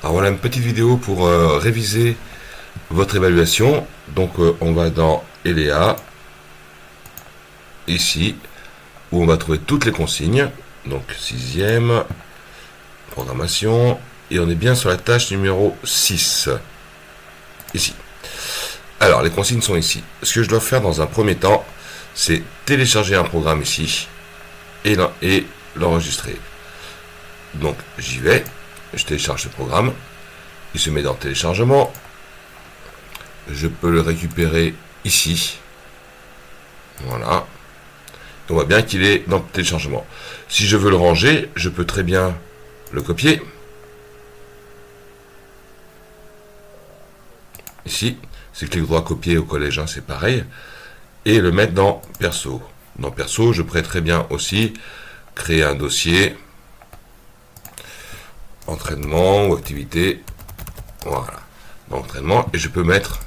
Alors voilà une petite vidéo pour réviser votre évaluation. Donc on va dans ELEA, ici, où on va trouver toutes les consignes. Donc 6e, programmation, et on est bien sur la tâche numéro 6, ici. Alors les consignes sont ici. Ce que je dois faire dans un premier temps, c'est télécharger un programme ici, et l'enregistrer. Donc j'y vais, je télécharge ce programme, il se met dans téléchargement, je peux le récupérer ici, voilà, on voit bien qu'il est dans téléchargement. Si je veux le ranger, je peux très bien le copier, ici, c'est clic droit copier au collège, hein, c'est pareil, et le mettre dans perso. Dans perso, je pourrais très bien aussi créer un dossier, entraînement ou activité, voilà, dans entraînement, et je peux mettre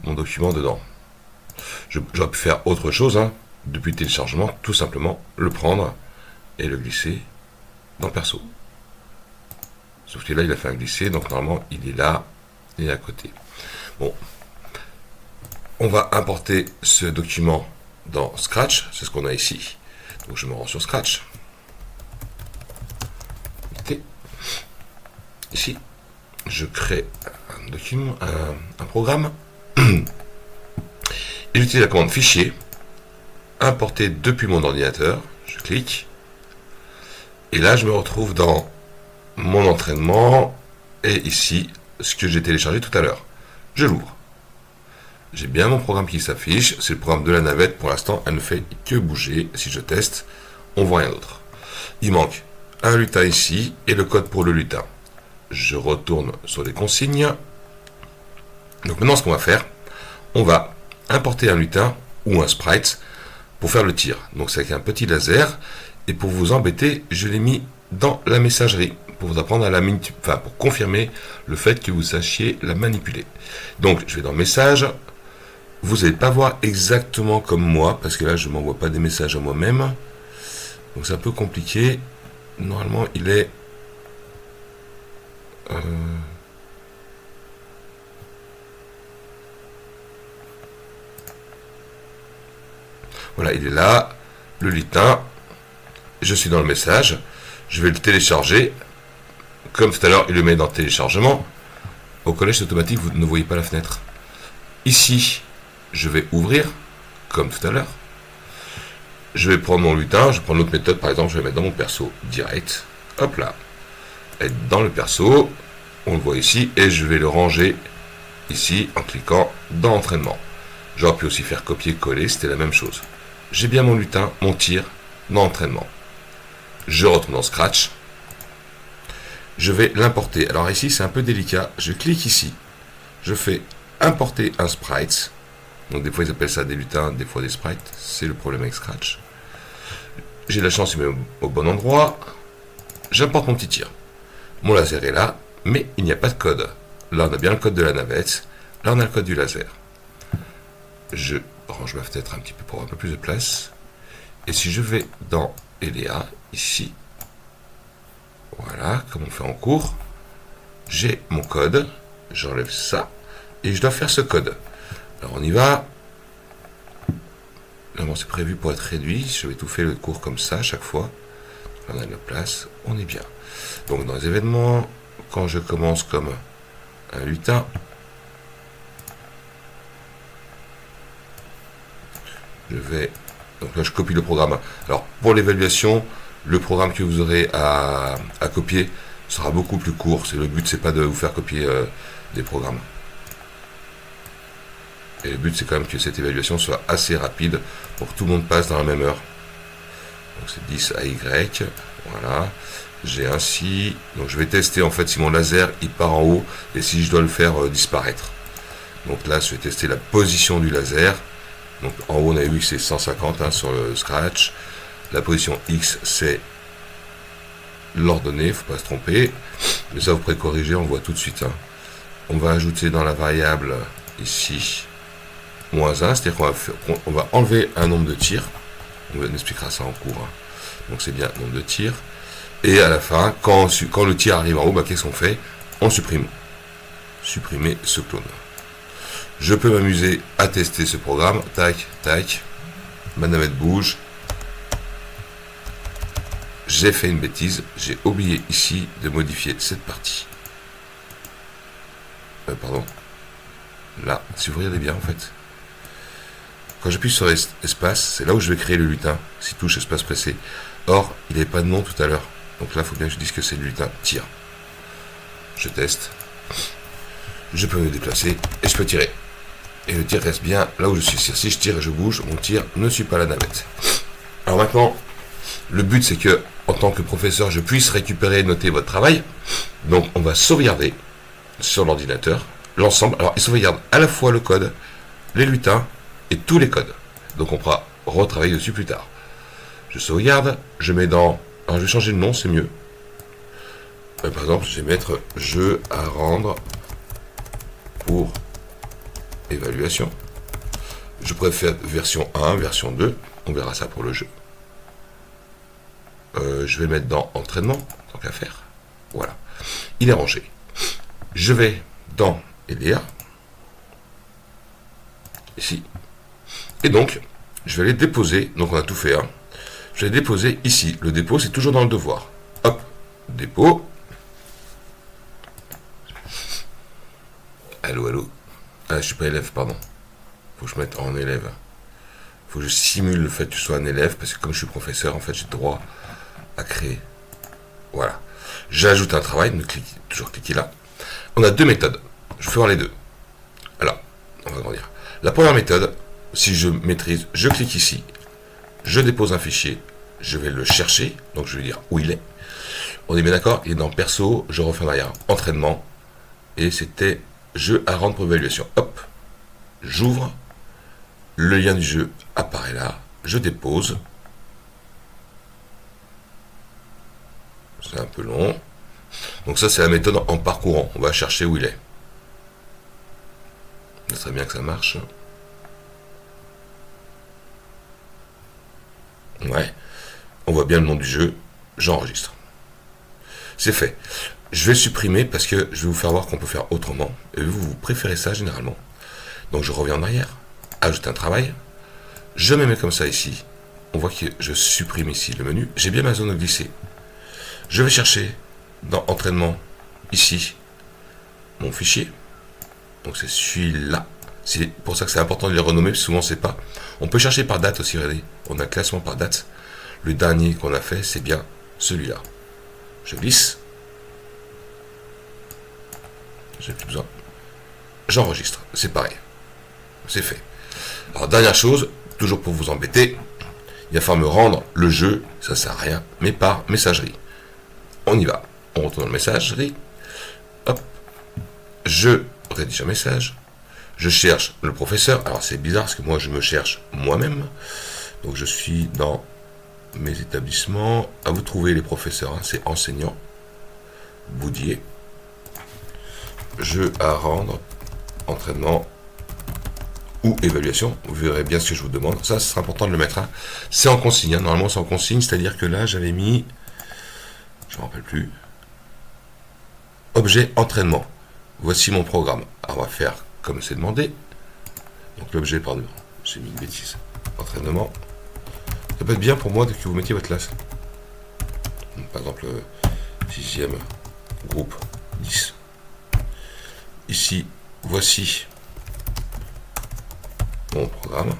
mon document dedans. J'aurais pu faire autre chose, hein, depuis le téléchargement, tout simplement le prendre et le glisser dans perso. Sauf que là, il a fait un glisser, donc normalement, il est là et à côté. Bon, on va importer ce document dans Scratch, c'est ce qu'on a ici. Donc je me rends sur Scratch. Ici, je crée un document, un programme, et j'utilise la commande fichier, importer depuis mon ordinateur, je clique, et là je me retrouve dans mon entraînement, et ici, ce que j'ai téléchargé tout à l'heure. Je l'ouvre. J'ai bien mon programme qui s'affiche, c'est le programme de la navette, pour l'instant elle ne fait que bouger, si je teste, on voit rien d'autre. Il manque un lutin ici, et le code pour le lutin. Je retourne sur les consignes. Donc maintenant ce qu'on va faire, on va importer un lutin ou un sprite pour faire le tir. Donc c'est avec un petit laser, et pour vous embêter, je l'ai mis dans la messagerie pour vous apprendre à pour confirmer le fait que vous sachiez la manipuler. Donc je vais dans message. Vous n'allez pas voir exactement comme moi, parce que là je ne m'envoie pas des messages à moi-même. Donc c'est un peu compliqué. Normalement il est voilà, il est là, le lutin, je suis dans le message, je vais le télécharger, comme tout à l'heure, il le met dans téléchargement, au collège automatique, vous ne voyez pas la fenêtre. Ici, je vais ouvrir, comme tout à l'heure, je vais prendre mon lutin, je vais prendre l'autre méthode, par exemple, je vais mettre dans mon perso direct, hop là, être dans le perso, on le voit ici, et je vais le ranger ici, en cliquant dans entraînement. J'aurais pu aussi faire copier-coller, c'était la même chose. J'ai bien mon lutin, mon tir, dans entraînement. Je retourne dans Scratch. Je vais l'importer. Alors ici, c'est un peu délicat. Je clique ici. Je fais importer un sprite. Donc des fois, ils appellent ça des lutins, des fois des sprites. C'est le problème avec Scratch. J'ai la chance, il me met au bon endroit. J'importe mon petit tir. Mon laser est là, mais il n'y a pas de code. Là, on a bien le code de la navette. Là, on a le code du laser. Je range ma fenêtre un petit peu pour avoir un peu plus de place. Et si je vais dans ELEA, ici, voilà, comme on fait en cours, j'ai mon code, j'enlève ça, et je dois faire ce code. Alors on y va. Là, bon, c'est prévu pour être réduit, je vais tout faire le cours comme ça à chaque fois. On a de la place, on est bien. Donc dans les événements, quand je commence comme un lutin, je vais, donc là je copie le programme. Alors pour l'évaluation, le programme que vous aurez à copier sera beaucoup plus court. Le but c'est pas de vous faire copier des programmes. Et le but c'est quand même que cette évaluation soit assez rapide pour que tout le monde passe dans la même heure. Donc c'est 10 à Y, voilà. J'ai ainsi, donc je vais tester en fait si mon laser il part en haut et si je dois le faire disparaître. Donc là je vais tester la position du laser. Donc en haut on avait vu que c'est 150 hein, sur le Scratch. La position X c'est l'ordonnée, il ne faut pas se tromper. Mais ça vous pourrez corriger, on le voit tout de suite. Hein. On va ajouter dans la variable ici -1, c'est-à-dire qu'on va enlever un nombre de tirs. On expliquera ça en cours. Hein. Donc c'est bien nombre de tirs. Et à la fin, quand l'outil arrive en haut, qu'est-ce qu'on fait? On supprime. Supprimer ce clone. Je peux m'amuser à tester ce programme. Tac, tac. Ma navette bouge. J'ai fait une bêtise. J'ai oublié ici de modifier cette partie. Pardon. Là, si vous regardez bien en fait. Quand j'appuie sur espace, c'est là où je vais créer le lutin. Si touche espace pressé. Or, il n'avait pas de nom tout à l'heure. Donc là, il faut bien que je dise que c'est le lutin tir. Je teste. Je peux me déplacer et je peux tirer. Et le tir reste bien là où je suis. Si je tire et je bouge, mon tir ne suit pas la navette. Alors maintenant, le but c'est que, en tant que professeur, je puisse récupérer et noter votre travail. Donc on va sauvegarder sur l'ordinateur l'ensemble. Alors il sauvegarde à la fois le code, les lutins et tous les codes. Donc on pourra retravailler dessus plus tard. Je sauvegarde, je mets dans... Alors je vais changer le nom, c'est mieux. Par exemple, je vais mettre jeu à rendre pour évaluation. Je préfère version 1, version 2. On verra ça pour le jeu. Je vais le mettre dans entraînement, tant qu'à faire. Voilà. Il est rangé. Je vais dans EDA. Ici. Et donc, je vais aller déposer. Donc on a tout fait. Hein. Je vais déposer ici. Le dépôt, c'est toujours dans le devoir. Hop. Dépôt. Allô, allô. Ah, je suis pas élève, pardon. Faut que je mette en élève. Faut que je simule le fait que je sois un élève, parce que comme je suis professeur, en fait, j'ai le droit à créer. Voilà. J'ajoute un travail, toujours cliquer là. On a deux méthodes. Je vais voir les deux. Alors, on va grandir. La première méthode, si je maîtrise, je clique ici, je dépose un fichier, je vais le chercher, donc je vais dire où il est. On est bien d'accord, il est dans perso, je refais en arrière, entraînement, et c'était jeu à rendre pour évaluation. Hop, j'ouvre, le lien du jeu apparaît là, je dépose. C'est un peu long. Donc ça c'est la méthode en parcourant, on va chercher où il est. Ça serait bien que ça marche. Ouais, on voit bien le nom du jeu, j'enregistre. C'est fait. Je vais supprimer parce que je vais vous faire voir qu'on peut faire autrement. Et vous préférez ça généralement. Donc je reviens en arrière, ajoute un travail, je me mets comme ça ici. On voit que je supprime ici le menu. J'ai bien ma zone de glisser. Je vais chercher dans entraînement ici mon fichier. Donc c'est celui-là. C'est pour ça que c'est important de les renommer, parce que souvent c'est pas. On peut chercher par date aussi, regardez. On a un classement par date. Le dernier qu'on a fait, c'est bien celui-là. Je glisse. J'ai plus besoin. J'enregistre. C'est pareil. C'est fait. Alors dernière chose, toujours pour vous embêter, il va falloir me rendre le jeu, ça sert à rien, mais par messagerie. On y va. On retourne dans la messagerie. Hop. Je rédige un message. Je cherche le professeur. Alors c'est bizarre parce que moi je me cherche moi-même. Donc je suis dans mes établissements. À vous trouver les professeurs. Hein. C'est enseignant. Boudier. Jeu à rendre. Entraînement. Ou évaluation. Vous verrez bien ce que je vous demande. Ça, ce sera important de le mettre. Hein. C'est en consigne. Hein. Normalement c'est en consigne. C'est-à-dire que là j'avais mis... Je ne me rappelle plus. Objet entraînement. Voici mon programme. Alors on va faire comme c'est demandé. Donc l'objet, pardon, j'ai mis une bêtise. Entraînement. Ça peut être bien pour moi que vous mettiez votre classe. Donc, par exemple, 6e groupe 10. Ici, voici mon programme.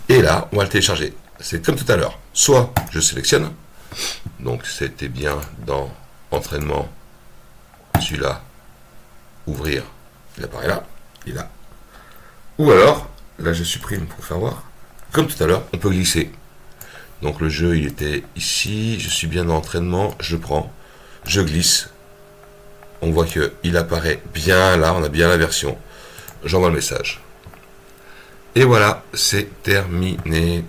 Et là, on va le télécharger. C'est comme tout à l'heure. Soit je sélectionne. Donc c'était bien dans entraînement. Celui-là. Ouvrir. Il apparaît là. Il est là. Ou alors, là je supprime pour faire voir. Comme tout à l'heure, on peut glisser. Donc le jeu, il était ici. Je suis bien dans l'entraînement. Je prends. Je glisse. On voit qu'il apparaît bien là. On a bien la version. J'envoie le message. Et voilà, c'est terminé.